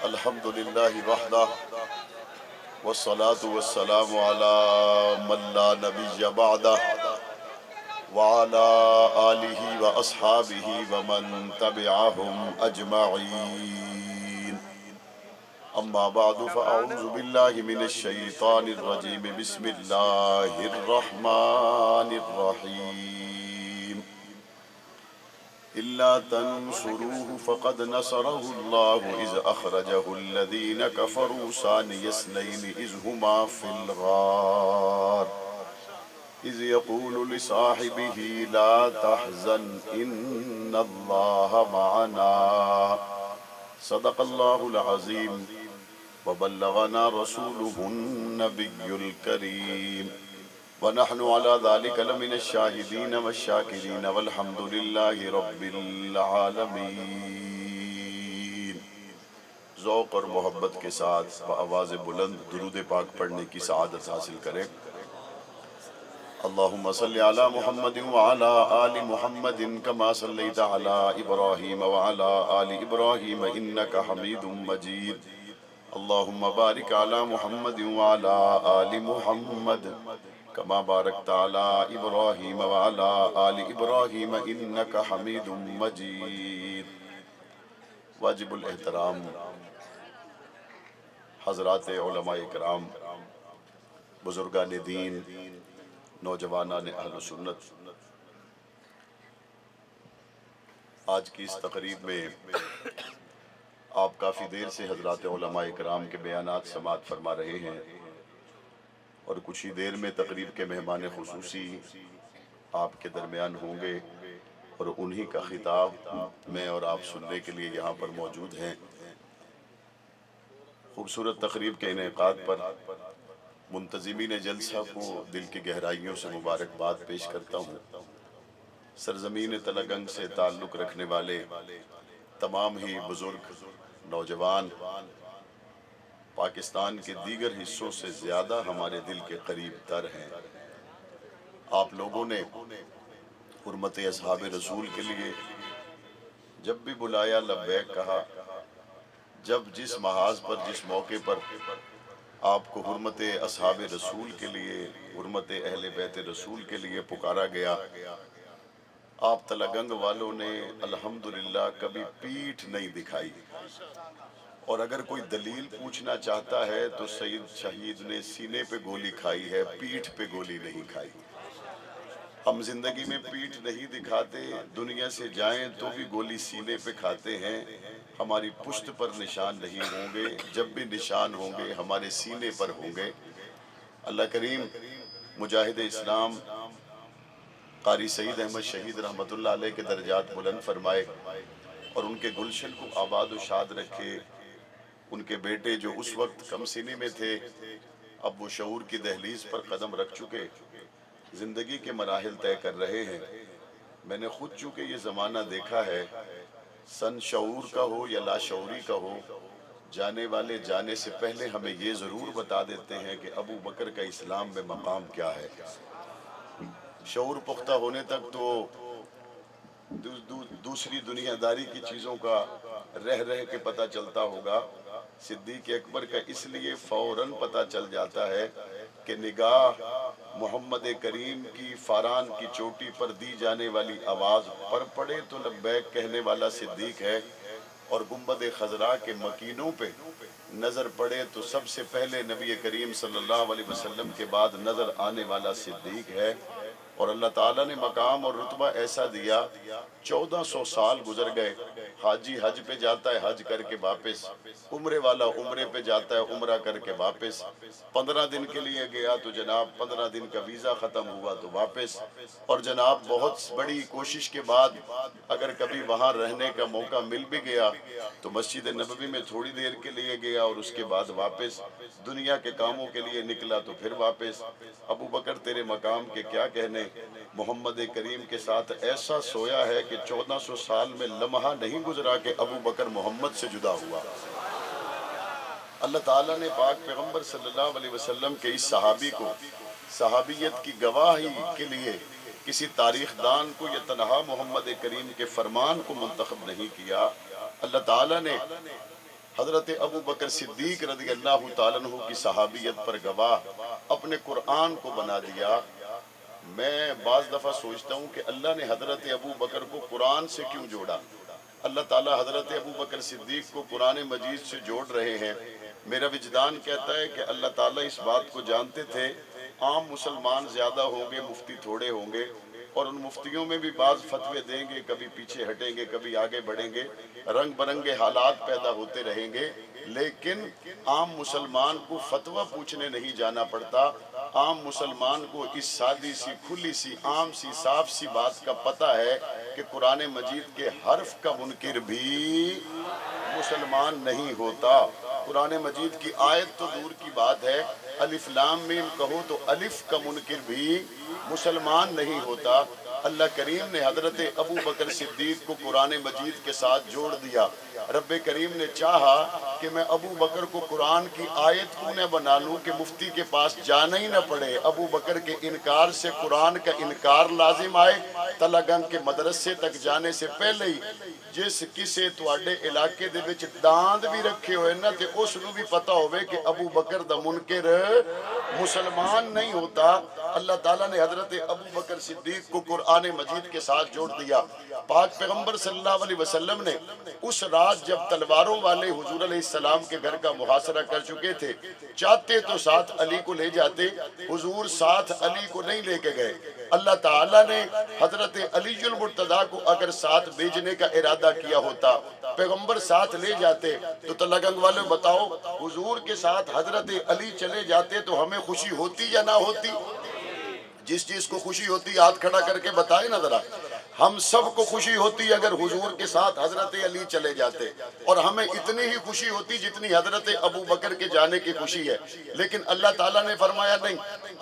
الحمد لله وحده والصلاة والسلام على من لا نبي بعده وعلى آله وأصحابه ومن تبعهم أجمعين. أما بعد فأعوذ بالله من الشيطان الرجيم. بسم الله الرحمن الرحيم. إلا تنصروه فقد نصره الله إذ أخرجه الذين كفروا ثاني اثنين إذ هما في الغار إذ يقول لصاحبه لا تحزن إن الله معنا. صدق الله العظيم وبلغنا رسوله النبي الكريم ونحن على ذلك لمن الشاهدين والشاكرين والحمد لله رب العالمين. ذوق اور محبت کے ساتھ بآواز بلند درود پاک پڑھنے کی سعادت حاصل کریں. اللهم صل على محمد وعلى آل محمد كما صليت على إبراهيم وعلى آل إبراهيم إنك حميد مجيد. اللهم بارك على محمد وعلى آل محمد كما باركت على إبراهيم وعلى آل إبراهيم إنك حميد مجيد. واجب الاحترام حضرات علماء کرام، بزرگان دین، نوجوانان اہل سنت، آج کی اس تقریب میں آپ کافی دیر سے حضرات علماء کرام کے بیانات سماعت فرما رہے ہیں اور کچھ ہی دیر میں تقریب کے مہمان خصوصی آپ کے درمیان ہوں گے اور انہی کا خطاب میں اور آپ سننے کے لیے یہاں پر موجود ہیں. خوبصورت تقریب کے انعقاد پر منتظمین جلسہ کو دل کی گہرائیوں سے مبارکباد پیش کرتا ہوں. سرزمین تلگنگ سے تعلق رکھنے والے تمام ہی بزرگ نوجوان پاکستان کے دیگر حصوں سے زیادہ ہمارے دل کے قریب تر ہیں. آپ لوگوں نے حرمت اصحاب رسول کے لیے جب بھی بلایا لبیک کہا. جب جس محاذ پر جس موقع پر آپ کو حرمت اصحاب رسول کے لیے، حرمت اہل بیت رسول کے لیے پکارا گیا، آپ تلگنگ والوں نے الحمدللہ کبھی پیٹھ نہیں دکھائی. اور اگر کوئی دلیل پوچھنا چاہتا ہے تو سید شہید نے سینے پہ گولی کھائی ہے، پیٹھ پہ گولی نہیں کھائی. ہم زندگی میں پیٹھ نہیں دکھاتے، دنیا سے جائیں تو بھی گولی سینے پہ کھاتے ہیں. ہماری پشت پر نشان نہیں ہوں گے، جب بھی نشان ہوں گے ہمارے سینے پر ہوں گے. اللہ کریم مجاہد اسلام قاری سعید احمد شہید رحمت اللہ علیہ کے درجات بلند فرمائے اور ان کے گلشن کو آباد و شاد رکھے. ان کے بیٹے جو اس وقت کم سنی میں تھے اب وہ شعور کی دہلیز پر قدم رکھ چکے، زندگی کے مراحل طے کر رہے ہیں. میں نے خود چونکہ یہ زمانہ دیکھا ہے، سن شعور کا ہو یا لا شعوری کا ہو، جانے والے جانے سے پہلے ہمیں یہ ضرور بتا دیتے ہیں کہ ابو بکر کا اسلام میں مقام کیا ہے. شعور پختہ ہونے تک تو دوسری دنیا داری کی چیزوں کا رہ کے پتہ چلتا ہوگا. صدیق اکبر کا اس لیے فوراً پتہ چل جاتا ہے کہ نگاہ محمد کریم کی فاران کی چوٹی پر دی جانے والی آواز پر پڑے تو لبیک کہنے والا صدیق ہے، اور گنبد خضراء کے مکینوں پہ نظر پڑے تو سب سے پہلے نبی کریم صلی اللہ علیہ وسلم کے بعد نظر آنے والا صدیق ہے. اور اللہ تعالیٰ نے مقام اور رتبہ ایسا دیا، 1400 سال گزر گئے. حاجی حج پہ جاتا ہے حج کر کے واپس، عمرے والا عمرے پہ جاتا ہے عمرہ کر کے واپس. 15 دن کے لیے گیا تو جناب 15 دن کا ویزا ختم ہوا تو واپس. اور جناب بہت بڑی کوشش کے بعد اگر کبھی وہاں رہنے کا موقع مل بھی گیا تو مسجد نبوی میں تھوڑی دیر کے لیے گیا اور اس کے بعد واپس. دنیا کے کاموں کے لیے نکلا تو پھر واپس. ابو بکر تیرے مقام کے کیا کہنے، محمد کریم کے ساتھ ایسا سویا ہے کہ 1400 سال میں لمحہ نہیں گزرا کہ ابو بکر محمد سے جدا ہوا. اللہ تعالیٰ نے پاک پیغمبر صلی اللہ علیہ وسلم کے اس صحابی کو صحابیت کی گواہی کے لیے کسی تاریخ دان کو یا تنہا محمد کریم کے فرمان کو منتخب نہیں کیا. اللہ تعالیٰ نے حضرت ابو بکر صدیق رضی اللہ تعالیٰ عنہ کی صحابیت پر گواہ اپنے قرآن کو بنا دیا۔ میں بعض دفعہ سوچتا ہوں کہ اللہ نے حضرت ابو بکر کو قرآن سے کیوں جوڑا؟ اللہ تعالیٰ حضرت ابو بکر صدیق کو قرآن مجید سے جوڑ رہے ہیں۔ میرا وجدان کہتا ہے کہ اللہ تعالیٰ اس بات کو جانتے تھے عام مسلمان زیادہ ہوں گے، مفتی تھوڑے ہوں گے، اور ان مفتیوں میں بھی بعض فتوے دیں گے، کبھی پیچھے ہٹیں گے، کبھی آگے بڑھیں گے، رنگ برنگے حالات پیدا ہوتے رہیں گے، لیکن عام مسلمان کو فتویٰ پوچھنے نہیں جانا پڑتا۔ عام مسلمان کو اس سادی سی، کھلی سی، عام سی، صاف سی بات کا پتہ ہے کہ قرآن مجید کے حرف کا منکر بھی مسلمان نہیں ہوتا۔ قرآن مجید کی آیت تو دور کی بات ہے، الف لام میم کہو تو الف کا منکر بھی مسلمان نہیں ہوتا۔ اللہ کریم نے حضرت ابو بکر صدیق کو قرآن مجید کے ساتھ جوڑ دیا۔ رب کریم نے چاہا کہ میں ابو بکر کو قرآن کی آیت کیوں نہ بنا لوں کہ مفتی کے پاس جانا ہی نہ پڑے، ابو بکر کے انکار سے قرآن کا انکار لازم آئے، تلا گنگ کے مدرسے تک جانے سے پہلے ہی جس کسے تواڈے علاقے دے وچ داند بھی رکھے ہوئے نا تے اس نو بھی پتہ ہوئے کہ ابو بکر دا منکر مسلمان نہیں ہوتا۔ اللہ تعالیٰ نے حضرت ابو بکر صدیق کو قرآن مجید کے ساتھ جوڑ دیا۔ پاک پیغمبر صلی اللہ علیہ وسلم نے اس رات جب تلواروں والے حضور علیہ السلام کے گھر کا محاصرہ کر چکے تھے، چاہتے تو ساتھ علی کو لے جاتے، حضور ساتھ علی کو نہیں لے کے گئے۔ اللہ تعالیٰ نے حضرت علی المرتضیٰ کو اگر ساتھ بھیجنے کا ارادہ کیا ہوتا، پیغمبر ساتھ لے جاتے، تو تلگنگ والے بتاؤ حضور کے ساتھ حضرت علی چلے جاتے تو ہمیں خوشی ہوتی یا نہ ہوتی؟ جس چیز کو خوشی ہوتی ہاتھ کھڑا کر کے بتائیں نا ذرا۔ ہم سب کو خوشی ہوتی اگر حضور کے ساتھ حضرت علی چلے جاتے، اور ہمیں اتنی ہی خوشی ہوتی جتنی حضرت ابو بکر کے جانے کی خوشی ہے، لیکن اللہ تعالیٰ نے فرمایا نہیں،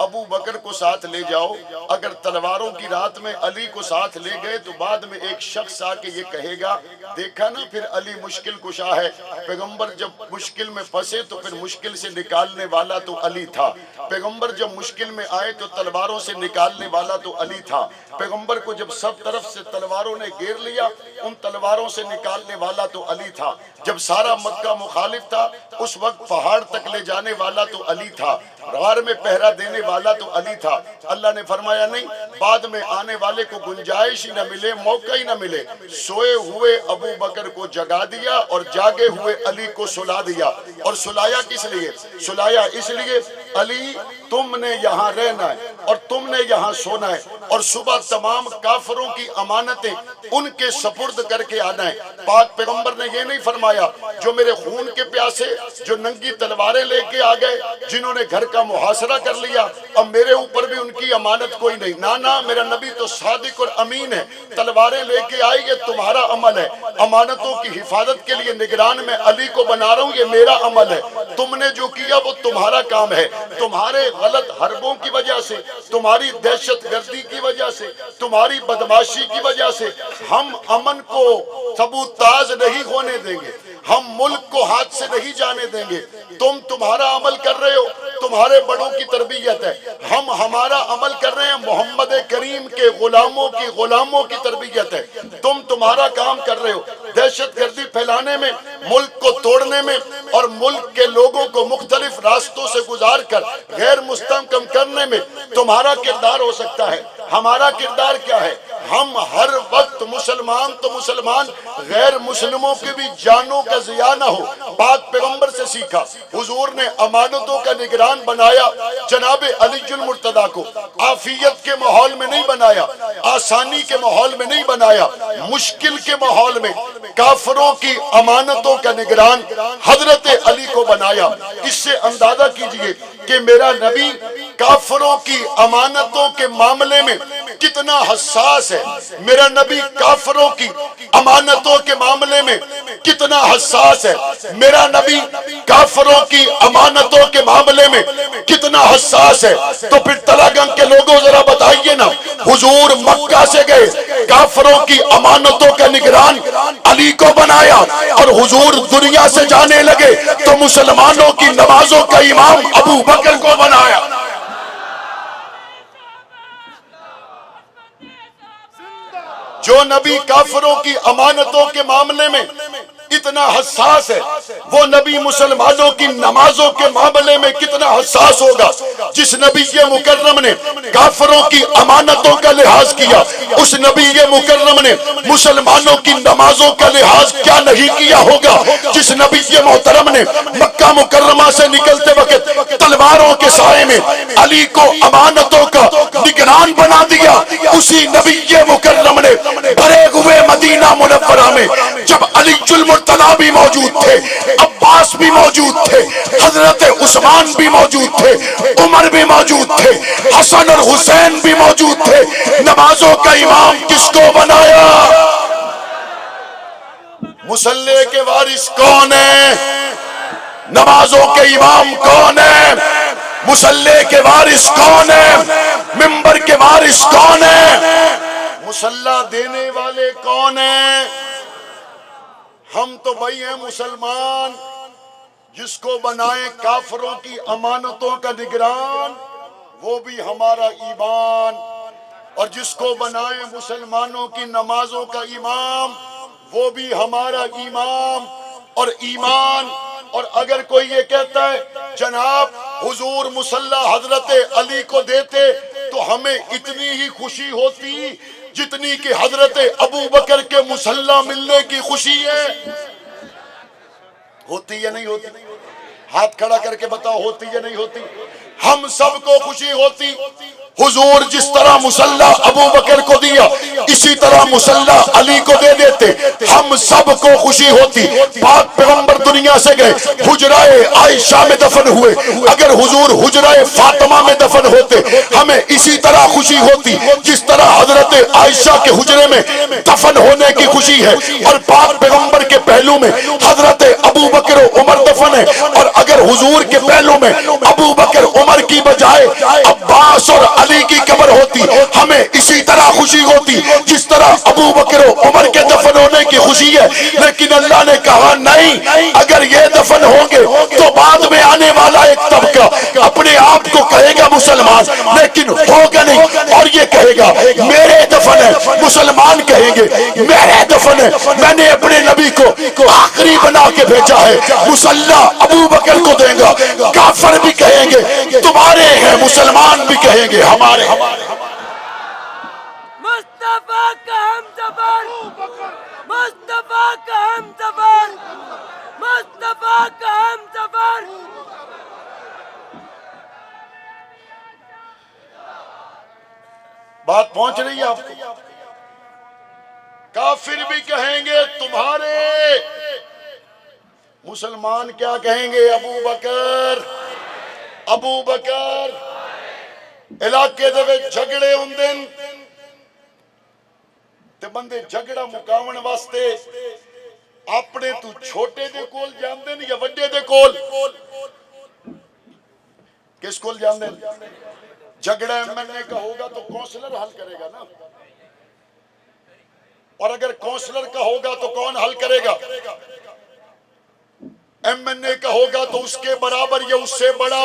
ابو بکر کو ساتھ لے جاؤ۔ اگر تلواروں کی رات میں علی کو ساتھ لے گئے تو بعد میں ایک شخص آ کے یہ کہے گا، دیکھا نا پھر علی مشکل کشا ہے، پیغمبر جب مشکل میں پھنسے تو پھر مشکل سے نکالنے والا تو علی تھا، پیغمبر جب مشکل میں آئے تو تلواروں سے نکالنے والا تو علی تھا، پیغمبر کو جب سب طرف سے تلواروں نے گھیر لیا ان تلواروں سے نکالنے والا تو علی تھا، جب سارا مکہ مخالف تھا اس وقت پہاڑ تک لے جانے والا تو علی تھا، غار میں پہرا دینے والا تو علی تھا۔ اللہ نے فرمایا نہیں، بعد میں آنے والے کو گنجائش ہی نہ ملے، موقع ہی نہ ملے، سوئے ہوئے ابو بکر کو جگا دیا اور جاگے ہوئے علی کو سلا دیا۔ اور سلایا کس لیے؟ سلایا اس لیے علی تم نے یہاں رہنا ہے اور تم نے یہاں سونا ہے، اور صبح تمام کافروں کی امانتیں ان کے سپرد کر کے آنا ہے۔ پاک پیغمبر نے یہ نہیں فرمایا جو میرے خون کے پیاسے، جو ننگی تلواریں لے کے آ گئے، جنہوں نے گھر کا محاصرہ کر لیا، اب میرے اوپر بھی ان کی امانت کوئی نہیں۔ نانا، میرا نبی تو صادق اور امین ہے، تلواریں لے کے آئی یہ تمہارا عمل ہے، امانتوں کی حفاظت کے لیے نگران میں علی کو بنا رہا ہوں، یہ میرا عمل ہے، تم نے جو کیا وہ تمہارا کام ہے۔ تمہارے غلط حربوں کی وجہ سے، تمہاری دہشت گردی کی وجہ سے، تمہاری بدماشی کی وجہ سے ہم امن کو سبوتاز نہیں ہونے دیں گے، ہم ملک کو ہاتھ سے نہیں جانے دیں گے۔ تم تمہارا عمل کر رہے ہو، تمہارے بڑوں کی تربیت ہے، ہم ہمارا عمل کر رہے ہیں، محمد کریم کے غلاموں کی تربیت ہے۔ تم تمہارا کام کر رہے ہو، دہشت گردی پھیلانے میں، ملک کو توڑنے میں، اور ملک کے لوگوں کو مختلف راستوں سے گزار کر غیر مستحکم کرنے میں تمہارا کردار ہو سکتا ہے۔ ہمارا کردار کیا ہے؟ ہم ہر وقت مسلمان تو مسلمان، غیر مسلموں کے بھی جانوں کا ضیاع نہ ہو۔ پاک پیغمبر سے سیکھا، حضور نے امانتوں کا نگران بنایا جناب علی المرتضیٰ کو، عافیت کے ماحول میں نہیں بنایا، آسانی کے ماحول میں نہیں بنایا، مشکل کے ماحول میں کافروں کی امانتوں کا نگران حضرت علی کو بنایا۔ اس سے اندازہ کیجئے کہ میرا نبی کافروں کی امانتوں کے معاملے میں کتنا حساس ہے، میرا نبی کافروں کی امانتوں کے معاملے میں کتنا حساس ہے، میرا نبی کافروں کی امانتوں کے معاملے میں کتنا حساس ہے۔ تو پھر تلاگنگ کے لوگوں ذرا بتائیے نا، حضور مکہ سے گئے، کافروں کی امانتوں کا نگران علی کو بنایا، اور حضور دنیا سے جانے لگے تو مسلمانوں کی نمازوں کا امام ابو بکر کو بنایا۔ جو نبی کافروں کی امانتوں کے معاملے میں اتنا حساس ہے، وہ نبی مسلمانوں کی نمازوں کے معاملے میں کتنا حساس ہوگا؟ جس نبی مکرم نے کافروں کی امانتوں کا لحاظ کیا، اس نبی مکرم نے مسلمانوں کی نمازوں کا لحاظ کیا نہیں کیا ہوگا؟ جس نبی محترم نے مکہ مکرمہ سے نکلتے وقت تلواروں کے سائے میں علی کو امانتوں کا نگران بنا دیا، اسی نبی مکرم نے بھرے ہوئے مدینہ منورہ میں جب علی المرتضیٰ بھی موجود تھے، عباس بھی موجود تھے، حضرت عثمان بھی موجود تھے، عمر بھی موجود تھے، حسن اور حسین بھی موجود تھے، نمازوں کا امام کس کو بنایا؟ مصلی کے وارث کون ہے؟ نمازوں کے امام کون ہے؟ مصلی کے وارث کون ہے؟ منبر کے وارث کون ہے؟ مصلی دینے والے کون ہیں؟ ہم تو بھائی ہیں مسلمان، جس کو بنائے کافروں کی امانتوں کا نگران وہ بھی ہمارا ایمان، اور جس کو بنائے مسلمانوں کی نمازوں کا امام وہ بھی ہمارا امام اور ایمان۔ اور اگر کوئی یہ کہتا ہے جناب حضور مصلی حضرت علی کو دیتے تو ہمیں اتنی ہی خوشی ہوتی جتنی کہ حضرت ابو بکر کے مصلی ملنے کی خوشی ہے، ہوتی یا نہیں ہوتی؟ ہاتھ کھڑا کر کے بتاؤ، ہوتی یا نہیں ہوتی؟ ہم سب کو خوشی ہوتی، حضور جس طرح مصلی ابو بکر کو دیا اسی طرح مصلی علی کو دے دیتے، ہم سب کو خوشی ہوتی۔ پاک پیغمبر دنیا سے گئے، حجرہ عائشہ میں دفن ہوئے، اگر حضور حجرہ فاطمہ میں دفن ہوتے ہمیں اسی طرح خوشی ہوتی جس طرح حضرت عائشہ کے حجرے میں دفن ہونے کی خوشی ہے۔ اور پاک پیغمبر کے پہلو میں حضرت ابو بکر و عمر دفن ہے، اور اگر حضور کے پہلو میں ابو بکر عمر کی بجائے عباس اور علی کی قبر ہوتی ہمیں اسی طرح خوشی ہوتی جس طرح ابو بکر و عمر کے دفن ہونے کی خوشی ہے۔ لیکن اللہ نے کہا نہیں، اگر یہ دفن ہوں گے تو بعد میں آنے والا ایک طبقہ اپنے آپ کو کہے گا مسلمان لیکن ہوگا نہیں، اور یہ کہے گا میرے دفن ہے، مسلمان کہیں گے میرے دفن ہے، میں نے اپنے نبی کو آخری بنا کے بھیجا ہے، مصلی ابو بکر کو دیں گا۔ کافر بھی کہیں گے تمہارے ہیں، مسلمان بھی کہیں گے ہمارے۔ مصطفیٰ کا ہم سفر، مصطفیٰ کا ہم سفر، مصطفیٰ کا ہم سفر۔ بات پہنچ رہی ہے آپ کو؟ کافر بھی کہیں گے تمہارے، مسلمان کیا کہیں گے؟ ابو بکر، ابو بکر۔ علاقے دے وچ جھگڑے ہوندے تے بندے جھگڑا مکاون واسطے اپنے تو چھوٹے دے کول جاندے یا وڈے دے کول؟ کس کول جاندے؟ جھگڑا ایم این اے کا ہوگا تو کونسلر حل کرے گا نا، اور اگر کونسلر کا ہوگا تو کون حل کرے گا؟ ایم این اے کا ہوگا تو اس کے برابر یا اس سے بڑا۔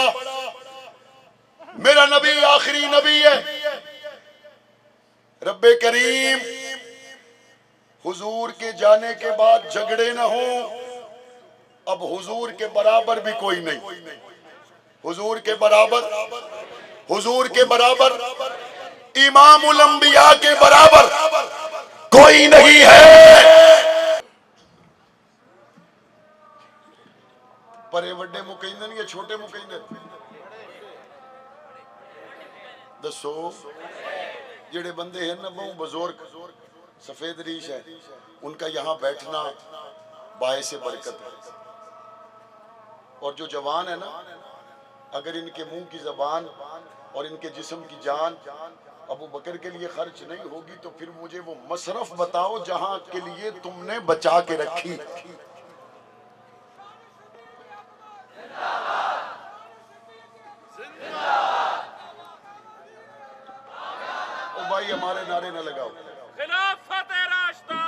میرا نبی آخری نبی ہے، رب کریم حضور کے جانے کے بعد جھگڑے نہ ہوں۔ اب حضور کے برابر بھی کوئی نہیں، حضور کے برابر، حضور کے برابر، امام الانبیاء کے برابر کوئی نہیں ہے۔ پر یہ وڈے مکیندن یا چھوٹے مکیندن؟ دسو، جڑے بندے ہیں نا بہت بزرگ سفید ریش ہے، ان کا یہاں بیٹھنا باعث برکت ہے، اور جو جوان ہے نا اگر ان کے منہ کی زبان اور ان کے جسم کی جان ابو بکر کے لیے خرچ نہیں ہوگی تو پھر مجھے وہ مصرف بتاؤ جہاں کے لیے تم نے بچا کے رکھی۔ او بھائی ہمارے نعرے نہ لگاؤ۔ خلافت راشدہ،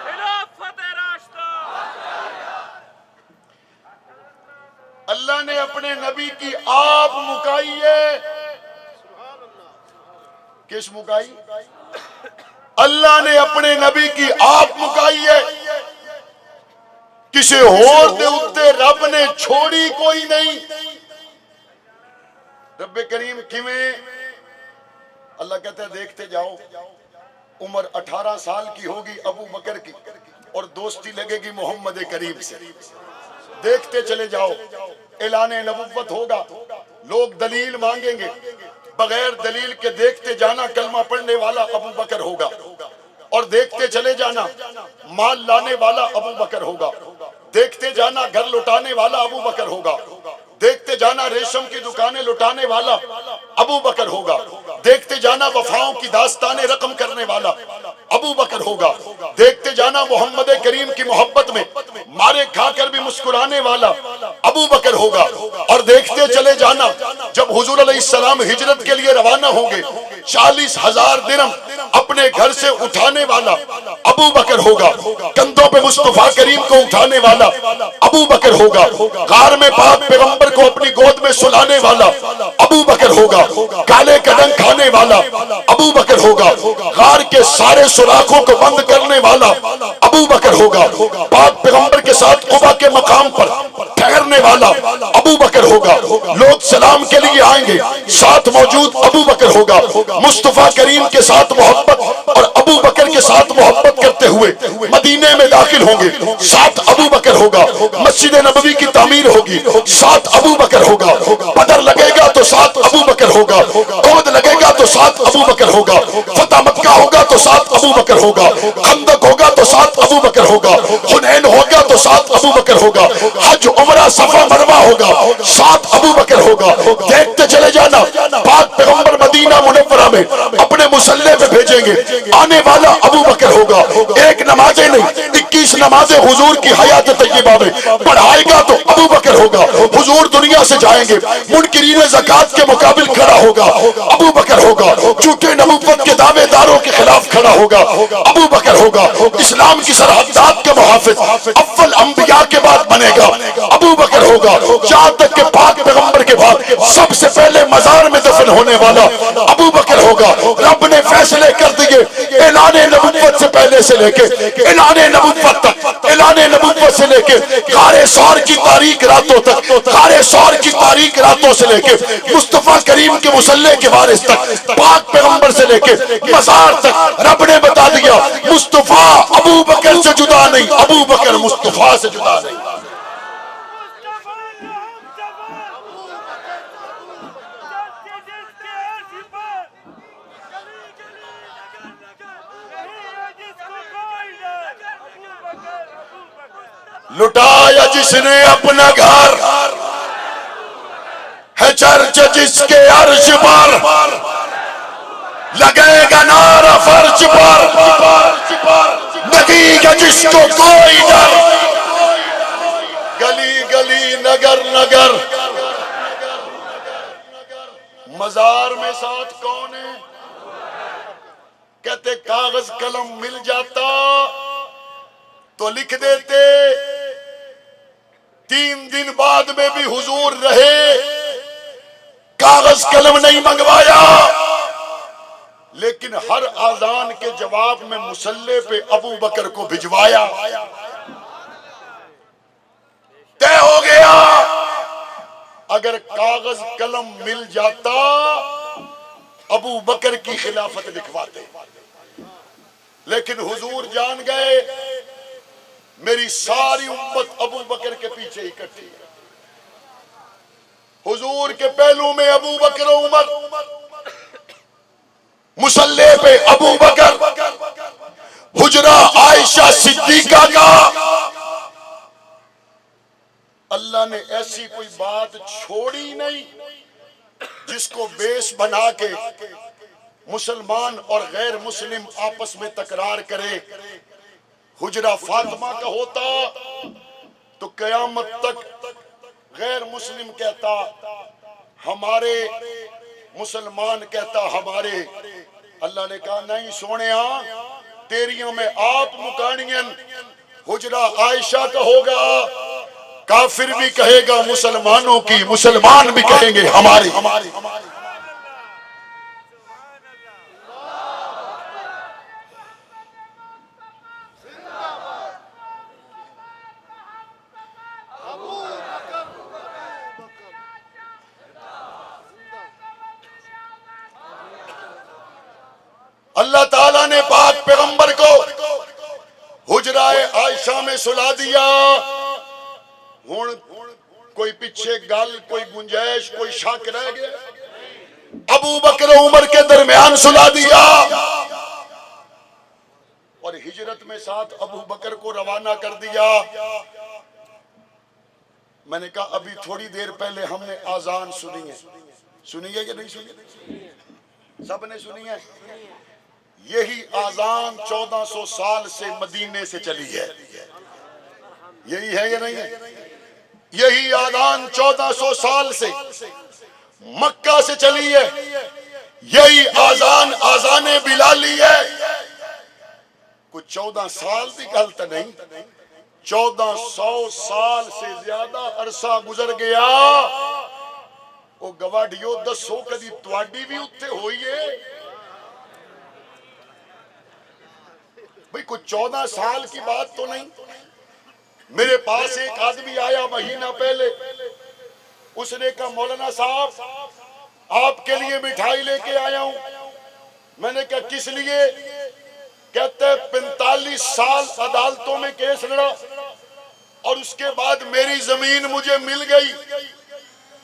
خلافت راشدہ۔ اللہ نے اپنے نبی کی آپ مکائی ہے، کس مکائی؟ اللہ نے اپنے نبی کی آپ مکائی ہے۔ کسی اور دے اتے رب نے چھوڑی کوئی نہیں. رب کریم کیویں؟ اللہ کہتا ہے دیکھتے جاؤ. عمر 18 سال کی ہوگی ابو بکر کی اور دوستی لگے گی محمد کریم سے. دیکھتے چلے جاؤ. اعلان نبوت ہوگا, لوگ دلیل مانگیں گے, بغیر دلیل کے دیکھتے جانا کلمہ پڑھنے والا ابو بکر ہوگا, اور دیکھتے چلے جانا مال لانے والا ابو بکر ہوگا, دیکھتے جانا گھر لٹانے والا ابو بکر ہوگا, دیکھتے جانا ریشم کی دکانیں لٹانے والا ابو بکر ہوگا, دیکھتے جانا وفاؤں کی داستانیں رقم کرنے والا ابو بکر ہوگا, دیکھتے جانا محمد کریم کی محبت میں مارے کھا کر بھی مسکرانے والا ابو بکر ہوگا, اور دیکھتے چلے جانا جب حضور علیہ السلام ہجرت کے لیے روانہ ہوں گے 40,000 درہم اپنے گھر سے اٹھانے والا ابو بکر ہوگا, کندھوں پہ مصطفیٰ کریم کو اٹھانے والا ابو بکر ہوگا, غار میں پاک پیغمبر کو اپنی گود میں سلانے والا ابو بکر ہوگا, کالے قدم کھانے والا ابو بکر ہوگا, غار کے سارے سوراخوں کو بند کرنے والا ابو بکر ہوگا, پاک پیغمبر کے ساتھ قبا کے مقام پر ٹھہرنے والا ابو بکر ہوگا, لوگ سلام کے لیے آئیں گے ساتھ موجود ابو بکر ہوگا, مصطفیٰ کریم کے ساتھ محبت اور ابو بکر کے ساتھ محبت کرتے ہوئے مدینے میں داخل ہوں گے ساتھ ابو بکر ہوگا, مسجد نبوی کی تعمیر ہوگی ساتھ ابو بکر ہوگا, بدر لگے گا تو ساتھ ابو بکر ہوگا, احد لگے گا تو ساتھ ابو بکر ہوگا, فتح مکہ ہوگا تو ساتھ ابو بکر ہوگا, خندق ہوگا تو ساتھ ابو بکر ہوگا, حنین ہوگا تو ساتھ ابو بکر ہوگا, حج عمرہ صفا مروہ ہوگا ساتھ ابو بکر ہوگا. دیکھتے چلے جانا پاک پیغمبر مدینہ منورہ میں اپنے مسلح پہ بھیجیں گے, آنے والا ابو بکر ہوگا, ایک نمازیں نہیں 21 نمازیں حضور کی حیات طیبہ میں پڑھائے گا تو ابو بکر ہوگا, حضور دنیا سے جائیں گے منکرین زکوٰۃ کے مقابل کھڑا ہوگا ابو بکر ہوگا, جھوٹے نبوت کے دعوے داروں کے خلاف کھڑا ہوگا ابو بکر ہوگا, اسلام کی سرحدات کے محافظ اول انبیاء کے بعد بنے گا ابو بکر ہوگا, جہاں تک کہ پاک پیغمبر کے بعد سب سے پہلے مزار میں دفن ہونے والا ابو بکر ہوگا. رب نے فیصلے کر دیے اعلان نبوت سے پہلے سے لے کے اعلان نبوت تک, اعلان نبوت سے لے کے غار ثور کی تاریک راتوں تک, غار ثور کی تاریک راتوں سے لے کے مصطفیٰ کریم کے مسلح کے وارث تک, پاک پیغمبر سے لے کے مزار تک رب نے بتا دیا مصطفیٰ ابو بکر سے جدا نہیں, ابو بکر مصطفیٰ سے جدا نہیں. لٹایا جس نے اپنا گھر ہے چرچ جس کے عرش پر, لگے گا نعرہ فرش پر, نہیں گا جس کو کوئی ڈر, گلی گلی نگر نگر. مزار میں ساتھ کون ہے؟ کہتے کاغذ قلم مل جاتا تو لکھ دیتے, 3 دن بعد میں بھی حضور رہے, کاغذ قلم نہیں منگوایا, لیکن ہر اذان کے جواب میں مصلی پہ ابو بکر کو بھجوایا. طے ہو گیا اگر کاغذ قلم مل جاتا ابو بکر کی خلافت لکھواتے, لیکن حضور جان گئے میری ساری امت ابو بکر کے پیچھے اکٹھی ہے. حضور کے پہلو میں ابو بکر و عمر, مصلی پہ ابو بکر, حجرہ عائشہ صدیقہ کا. اللہ نے ایسی کوئی بات چھوڑی نہیں جس کو بیس بنا کے مسلمان اور غیر مسلم آپس میں تکرار کرے. حجرہ فاطمہ کا ہوتا تو قیامت تک غیر مسلم کہتا ہمارے, مسلمان کہتا ہمارے. اللہ نے کہا نہیں سونیا, تیریوں میں آپ مکانین. حجرہ عائشہ کا ہوگا, کافر بھی کہے گا مسلمانوں کی, مسلمان بھی کہیں گے ہماری. اللہ تعالیٰ نے پاک پیغمبر کو حجرہ عائشہ میں سلا دیا. ہن کوئی پیچھے گل، کوئی گنجائش، کوئی شک رہ گیا؟ ابو بکر و عمر کے درمیان سلا دیا اور ہجرت میں ساتھ ابو بکر کو روانہ کر دیا. میں نے کہا ابھی تھوڑی دیر پہلے ہم نے آذان سنی ہے. سنی ہے کہ نہیں سنی؟ سب نے سنی ہے. یہی آذان 1400 سال سے مدینے سے چلی ہے. یہی ہے یا نہیں ہے؟ یہی آذان 1400 سال سے مکہ سے چلی ہے. یہی آذان آذان بلالی ہے. کچھ 14 سال کی گل تو نہیں، 1400 سال سے زیادہ عرصہ گزر گیا. وہ گواڈیو دسو کدی تواڈی بھی اتھے ہوئی ہے؟ بھئی کچھ 14 سال کی بات تو نہیں. میرے پاس ایک آدمی آیا مہینہ پہلے. اس نے کہا مولانا صاحب آپ کے لیے مٹھائی لے کے آیا ہوں. میں نے کہا کس لیے؟ کہتے ہیں 45 سال عدالتوں میں کیس لڑا اور اس کے بعد میری زمین مجھے مل گئی.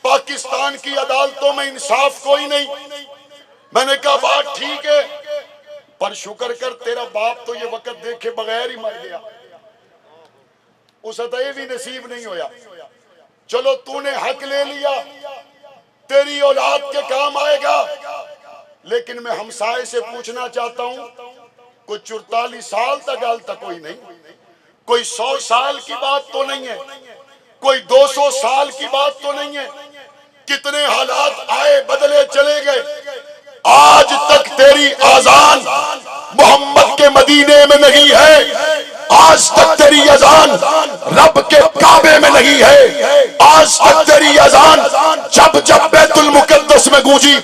پاکستان کی عدالتوں میں انصاف کوئی نہیں. میں نے کہا بات ٹھیک ہے، پر شکر کر تیرا باپ تو یہ وقت دیکھے بغیر ہی مر گیا، اسے تو یہ بھی نصیب نہیں ہویا. چلو تو نے حق لے لیا، تیری اولاد کے کام آئے گا. لیکن میں ہمسائے سے پوچھنا چاہتا ہوں، کوئی 44 سال تک گال تک کوئی نہیں، کوئی 100 سال کی بات تو نہیں ہے، کوئی 200 سال کی بات تو نہیں ہے. کتنے حالات آئے بدلے چلے گئے. آج تک تیری آذان محمد کے مدینے میں نہیں ہے. آج تک تیری اذان رب کے کعبے میں نہیں ہے. آج تک تیری اذان جب جب بیت المقدس میں گونجی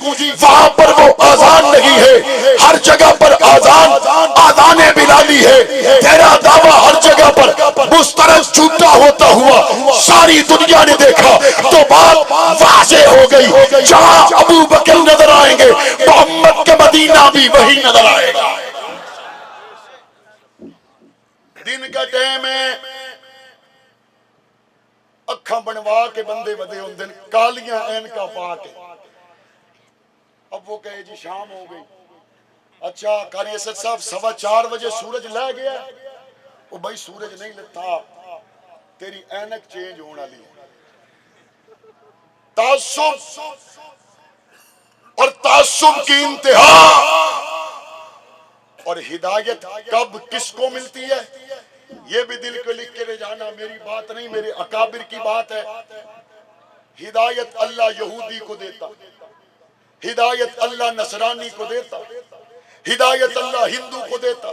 وہاں پر وہ اذان نہیں ہے. ہر جگہ پر اذان آذان بلالی ہے. تیرا دعویٰ ہر جگہ پر مسترد جھوٹا ہوتا ہوا ساری دنیا نے دیکھا تو بات واضح ہو گئی. جہاں ابو بکر نظر آئیں گے محمد کے مدینہ بھی وہی نظر آئے گا. دن کا ٹائم ہے، اکھاں بنوا کے بندے ودے ہوندے نے، کالیاں اینکاں پا کے. اب وہ کہے جی شام ہو گئی. اچھا قاری اسد صاحب 4:15 بجے سورج لے گیا. وہ بھائی سورج نہیں لتا، تیری اینک چینج ہونا لی. تعصب اور تعصب کی انتہا. اور ہدایت کب کس کو ملتی ہے یہ بھی دل کو لکھ کے لے جانا. میری بات نہیں، میرے اکابر کی بات ہے. ہدایت اللہ یہودی کو دیتا، ہدایت اللہ نصرانی کو دیتا، ہدایت اللہ ہندو کو دیتا،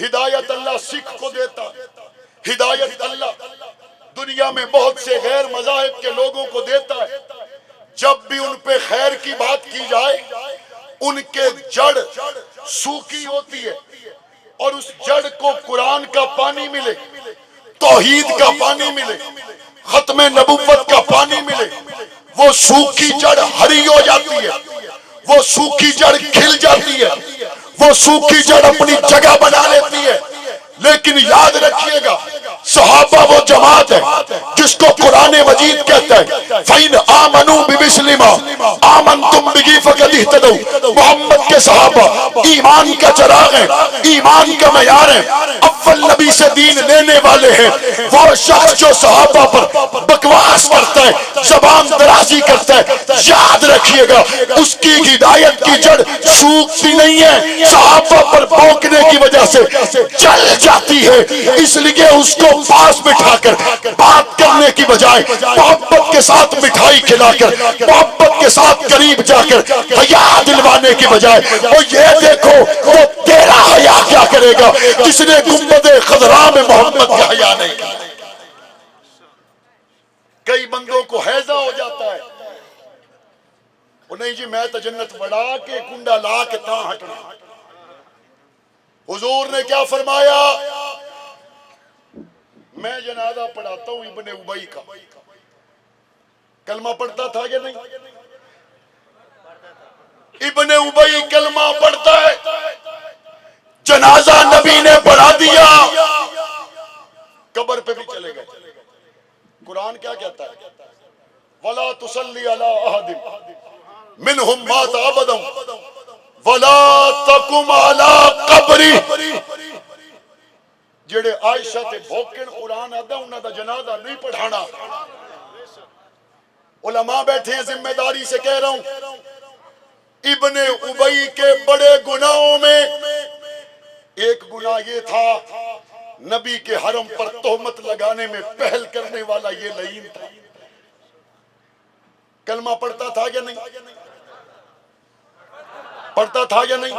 ہدایت اللہ سکھ کو دیتا، ہدایت اللہ دنیا میں بہت سے غیر مذاہب کے لوگوں کو دیتا ہے. جب بھی ان پہ خیر کی بات کی جائے ان کے جڑ سوکھی ہوتی ہے اور اس جڑ کو قرآن کا پانی ملے، توحید کا پانی ملے، ختم نبوت کا پانی ملے، وہ سوکھی جڑ ہری ہو جاتی ہے، وہ سوکھی جڑ کھل جاتی ہے، وہ سوکھی جڑ اپنی جگہ بنا لیتی ہے. لیکن یاد رکھیے گا صحابہ وہ جماعت ہے جس کو قرآن مجید کہتا ہے فَإِنْ آمَنُوا بِمِثْلِ مَا آمَنْتُمْ بِهِ فَقَدِ اهْتَدَوْا. محمد کے صحابہ ایمان کا چراغ ہیں، ایمان کا معیار ہیں، اول نبی سے دین لینے والے ہیں. وہ شخص جو صحابہ پر بکواس کرتا ہے، زبان درازی کرتا ہے، یاد رکھیے گا اس کی ہدایت کی جڑ سوکھتی نہیں ہے، صحابہ پر بھونکنے کی وجہ سے چل جاتی ہے. اس لیے اس کو پاس بٹھا کر بات کرنے کی بجائے محبت کے ساتھ مٹھائی کھلا کر محبت کے ساتھ قریب جا کر حیا دلوانے کی بجائے وہ یہ دیکھو وہ تیرا حیا کیا کرے گا جس نے گنبد خضرا میں محمد کا حیا نہیں کیا. کئی بندوں کو حیضہ ہو جاتا ہے، وہ نہیں جی میں تو جنت بڑھا کے کنڈا لا کے تاں ہٹنا. حضور نے کیا فرمایا؟ میں جنازہ پڑھاتا ہوں ابن ابی کا، کلمہ پڑھتا تھا یا نہیں؟ ابن ابی کلمہ پڑھتا ہے، جنازہ نبی نے پڑھا دیا، قبر پہ بھی چلے گئے۔ قرآن کیا کہتا ہے؟ وَلَا تُصَلِّ عَلَىٰ أَحَدٍ مِّنْهُمْ مَاتَ أَبَدًا وَلَا تَقُمْ عَلَىٰ قَبْرِهِ۔ جڑے عائشہ تے بھوکن قرآن آدھا انہاں دا جنازہ نہیں پڑھانا۔ علماء بیٹھے ہیں، ذمہ داری سے کہہ رہا ہوں، ابن ابی کے بڑے گناہوں میں ایک گناہ یہ تھا، نبی کے حرم پر تہمت لگانے میں پہل کرنے والا یہ لعین تھا۔ کلمہ پڑھتا تھا یا نہیں؟ پڑھتا تھا یا نہیں؟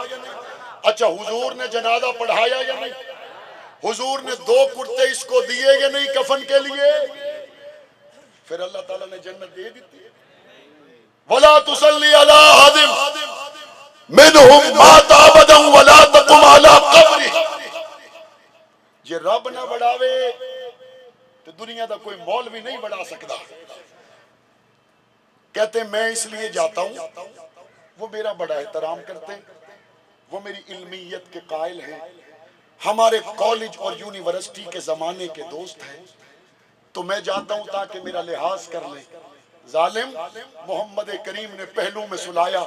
اچھا، حضور نے جنازہ پڑھایا یا نہیں؟ حضور نے 2 کرتے اس کو دیے یا نہیں کفن کے لیے؟ پھر اللہ تعالیٰ نے جنت دے دی تھی۔ وَلَا تُصَلِّ عَلَىٰ أَحَدٍ مِّنْهُمْ مَاتَ أَبَدًا وَلَا تَقُمْ عَلَىٰ قَبْرِهِ۔ یہ رب نہ بڑھاوے تو دنیا دا کوئی مولوی نہیں بڑھا سکتا۔ کہتے میں اس لیے جاتا ہوں، وہ میرا بڑا احترام کرتے ہیں، وہ میری علمیت کے قائل ہیں، ہمارے کالج اور یونیورسٹی کے زمانے کے دوست ہیں، تو میں جاتا ہوں تاکہ میرا لحاظ کر لیں۔ ظالم محمد کریم نے پہلو میں سلایا،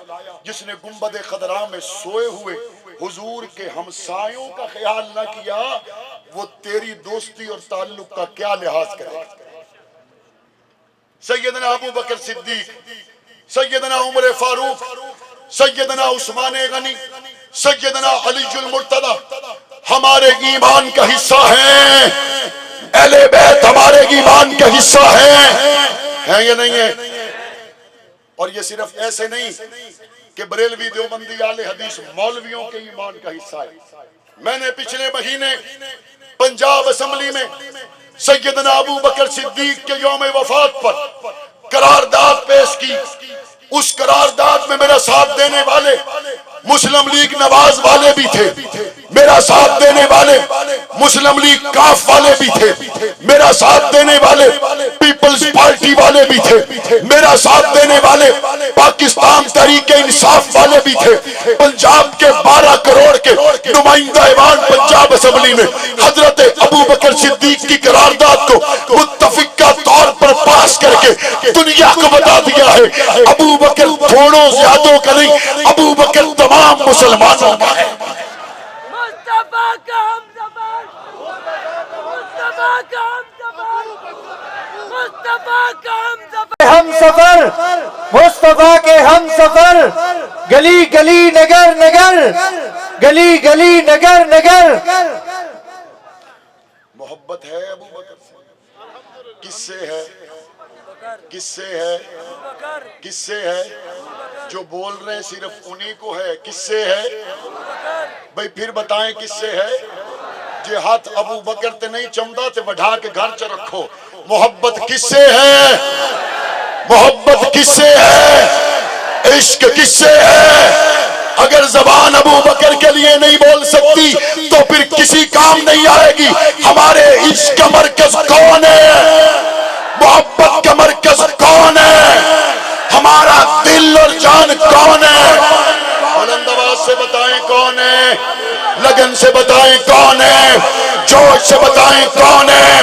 جس نے گنبد خضرا میں سوئے ہوئے حضور کے ہمسایوں کا خیال نہ کیا، وہ تیری دوستی اور تعلق کا کیا لحاظ کرے؟ سیدنا ابو بکر صدیق، سیدنا عمر فاروق، سیدنا عثمان غنی، سیدنا علی المرتضی ہمارے ایمان کا حصہ ہیں، اہل بیت ہمارے ایمان کا حصہ ہیں یا نہیں ہے؟ اور یہ صرف ایسے نہیں کہ بریلوی دیوبندی اہل حدیث مولویوں کے ایمان کا حصہ ہے۔ میں نے پچھلے مہینے پنجاب اسمبلی میں سیدنا ابو بکر صدیق کے یوم وفات پر قرارداد پیش کی۔ اس قرارداد میں میرا ساتھ دینے والے مسلم لیگ نواز والے بھی تھے، میرا ساتھ دینے والے مسلم لیگ کاف والے بھی تھے، میرا ساتھ دینے والے پیپلز پارٹی والے بھی تھے، میرا ساتھ دینے والے پاکستان تحریک انصاف والے بھی تھے۔ پنجاب کے 12 کروڑ کے نمائندہ ایوان پنجاب اسمبلی میں حضرت ابو بکر صدیق کی قرارداد کو متفقہ طور پر پاس کر کے دنیا کو بتا دیا ہے، ابو بکر تھوڑوں زیادوں کا نہیں، ابو بکر تمام مسلمانوں کا ہے۔ مصطفیٰ کا ہم سفر، مصطفیٰ کا ہم سفر، مصطفیٰ کا ہم سفر، ہم سفر، مصطفیٰ کے ہم سفر، گلی گلی نگر نگر، گلی گلی نگر نگر۔ محبت ہے ابو بکر سے؟ کس سے ہے؟ کس سے ہے؟ کس سے ہے؟ جو بول رہے ہیں صرف انہی کو ہے۔ کس سے ہے بھئی؟ پھر بتائیں کس سے ہے؟ جے ہاتھ ابو بکر تے نہیں چمدا تے بڑھا کے گھر چ رکھو۔ محبت کس سے ہے؟ محبت کس سے ہے؟ عشق کس سے ہے؟ اگر زبان ابو بکر کے لیے نہیں بول سکتی تو پھر کسی کام نہیں آئے گی۔ ہمارے عشق کا مرکز کون ہے؟ محبت کا مرکز کون ہے؟ ہمارا دل اور جان کون ہے؟ بلند آواز سے بتائیں کون ہے؟ لگن سے بتائیں کون ہے؟ جوش سے بتائیں کون ہے؟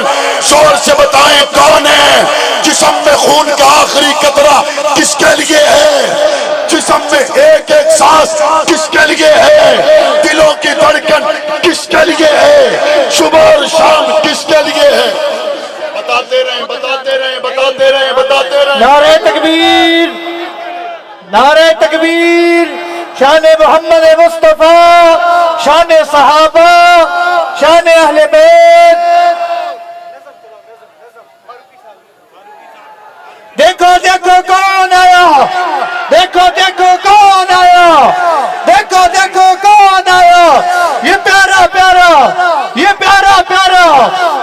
شور سے بتائیں کون ہے؟ جسم میں خون کا آخری قطرہ کس کے لیے ہے؟ جسم میں ایک ایک سانس کس کے لیے ہے؟ دلوں کی دھڑکن کس کے لیے ہے؟ صبح اور شام کس کے لیے ہے؟ بتاتے رہیں بتاتے رہیں بتاتے رہیں بتاتے رہیں۔ نعرہ تکبیر، نعرہ تکبیر، شان محمد مصطفیٰ، شان صحابہ، شان اہل بیت۔ دیکھو دیکھو کون آیا، دیکھو دیکھو کون آیا، دیکھو دیکھو کون آیا، یہ پیارا پیارا، یہ پیارا پیارا،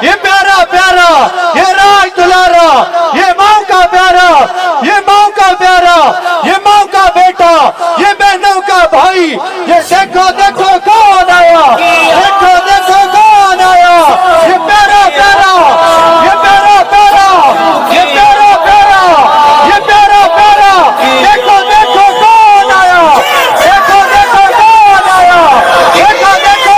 یہ پیارا پیارا، یہ راج دلارا، یہ ماں کا پیارا، یہ ماں کا پیارا، یہ ماں کا بیٹا، یہ بہنوں کا بھائی، یہ دیکھو دیکھو کون آیا، دیکھو دیکھو کون آیا، یہ پیارا پیارا، یہ پیارا پیارا، یہ پیارا پیارا، یہ پیارا پیارا، دیکھو دیکھو کون آیا، دیکھو دیکھو کون آیا، دیکھو دیکھو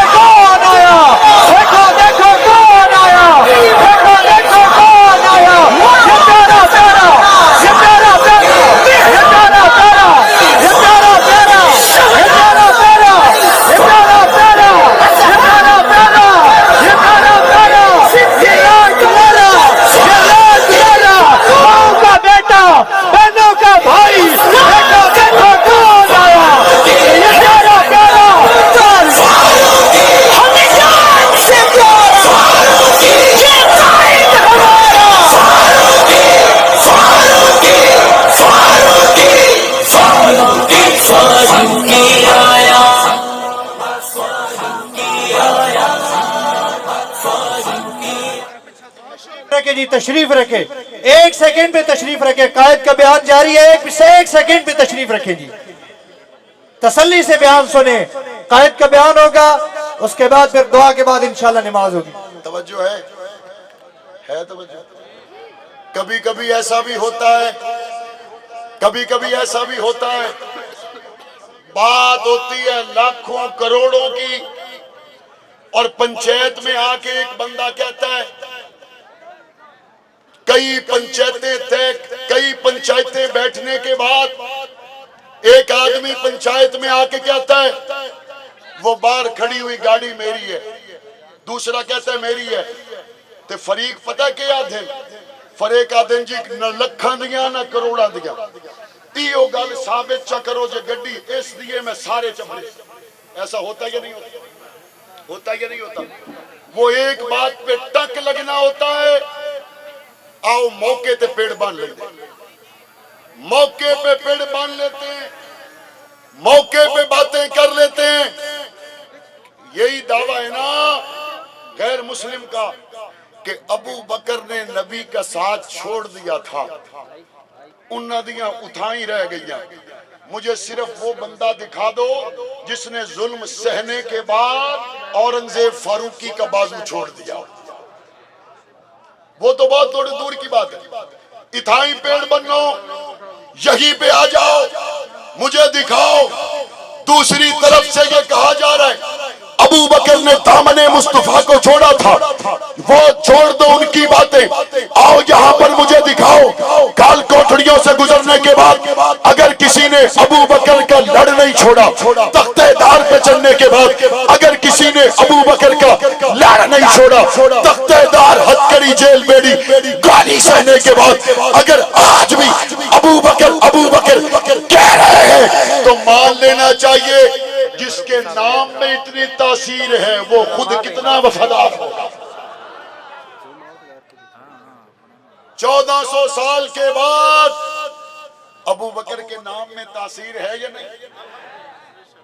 تشریف رکھے، ایک سیکنڈ پہ تشریف رکھے، قائد کا بیان جاری ہے، ایک سیکنڈ پہ تشریف رکھے جی، تسلی سے بیان سنیں، قائد کا بیان ہوگا، اس کے بعد پھر دعا کے بعد انشاءاللہ نماز ہوگی۔ توجہ ہے توجہ۔ کبھی کبھی ایسا بھی ہوتا ہے، کبھی کبھی ایسا بھی ہوتا ہے، بات ہوتی ہے لاکھوں کروڑوں کی، اور پنچایت میں آ کے ایک بندہ کہتا ہے، کئی پنچایتیں بیٹھنے کے بعد ایک آدمی پنچایت میں آ کے کہتا ہے وہ باہر کھڑی ہوئی گاڑی میری ہے، دوسرا کہتا ہے میری ہے، تے فریق پتہ کیا دیں؟ فریق آدھیں جی نہ لکھاں دیاں نہ کروڑاں دیاں، ایو گل ثابت چا کرو جے گڈی اس دیے میں سارے چپڑے۔ ایسا ہوتا یا نہیں ہوتا؟ ہوتا یا نہیں ہوتا؟ وہ ایک بات پہ ٹک لگنا ہوتا ہے، آؤ موقع تے پیڑ بان لیتے ہیں، موقع پہ پیڑ بان لیتے ہیں، موقع پہ باتیں کر لیتے ہیں۔ یہی دعویٰ ہے نا غیر مسلم کا کہ ابو بکر نے نبی کا ساتھ چھوڑ دیا تھا، انہاں دیاں اتھائیں رہ گئیاں، مجھے صرف وہ بندہ دکھا دو جس نے ظلم سہنے کے بعد اورنگزیب فاروقی کا بازو چھوڑ دیا۔ وہ تو بہت تھوڑی دور کی بات ہے، اتھائیں پیڑ بنو، یہی پہ آ جاؤ، مجھے دکھاؤ۔ دوسری طرف سے یہ کہا جا رہا ہے ابو بکر نے دامن مصطفیٰ کو چھوڑا تھا، وہ چھوڑ دو ان کی باتیں، آؤ یہاں پر مجھے دکھاؤ۔ کال کوٹڑیوں سے گزرنے کے بعد اگر کسی نے ابو بکر کا لڑ نہیں چھوڑا، تختہ دار پہ چڑھنے کے بعد اگر کسی نے ابو بکر کا لڑ نہیں چھوڑا، تختہ دار ہتکڑی جیل بیڑی گالی سہنے کے بعد اگر آج بھی ابو بکر کہہ رہے ہیں تو مان لینا چاہیے جس کے نام میں اتنی تاثیر ہے وہ خود کتنا وفادار ہوگا۔ 1400 سال کے بعد ابو بکر کے نام میں تاثیر ہے یا نہیں؟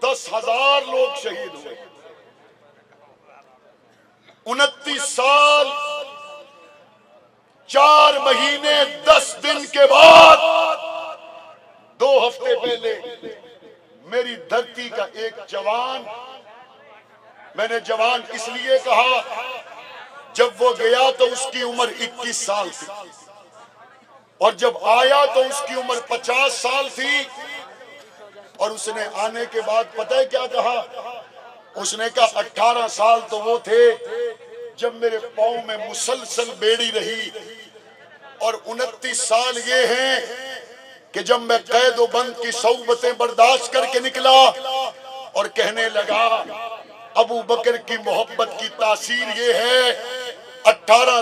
10,000 لوگ شہید ہوئے، 29 سال 4 مہینے 10 دن کے بعد 2 ہفتے پہلے میری دھرتی کا ایک جوان، میں نے جوان اس لیے کہا جب وہ گیا تو اس کی عمر 21 سال تھی، اور جب آیا تو اس کی عمر 50 سال تھی، اور اس نے آنے کے بعد پتہ ہے کیا کہا؟ اس نے کہا 18 سال تو وہ تھے جب میرے پاؤں میں مسلسل بیڑی رہی، اور 29 سال یہ ہیں کہ جب میں قید و بند کی صعوبتیں برداشت کر کے نکلا اور کہنے لگا ابو بکر کی محبت کی تاثیر یہ ہے 18